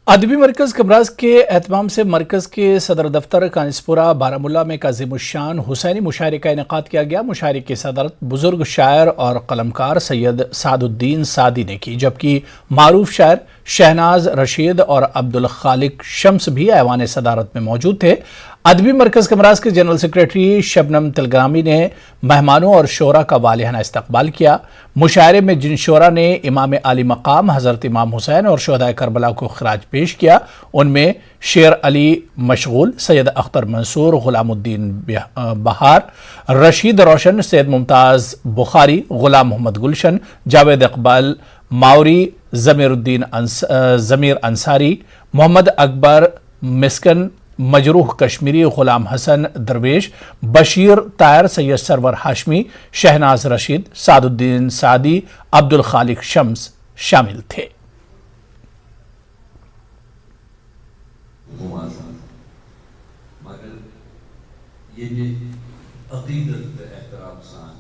ادبی مرکز کمراز کے اہتمام سے مرکز کے صدر دفتر کانسپورہ بارہمولہ میں ایک عظیم الشان حسینی مشاعرے کا انعقاد کیا گیا۔ مشاعرے کی صدارت بزرگ شاعر اور قلمکار سید سعد الدین سعدی نے کی، جبکہ معروف شاعر شہناز رشید اور عبدالخالق شمس بھی ایوان صدارت میں موجود تھے۔ ادبی مرکز کمراز کے جنرل سیکریٹری شبنم تلگرامی نے مہمانوں اور شعراء کا والہانہ استقبال کیا۔ مشاعرے میں جن شعراء نے امام عالی مقام حضرت امام حسین اور شہدائے کربلا کو خراج پیش کیا، ان میں شیر علی مشغول، سید اختر منصور، غلام الدین بہار، رشید روشن، سید ممتاز بخاری، غلام محمد گلشن، جاوید اقبال ماوری، ضمیر انصاری، محمد اکبر مسکن، مجروح کشمیری، غلام حسن درویش، بشیر طاہر، سید سرور ہاشمی، شہناز رشید، سعد الدین سعدی، عبدالخالق شمس شامل تھے۔ مگر یہ بھی عقیدت احترام سان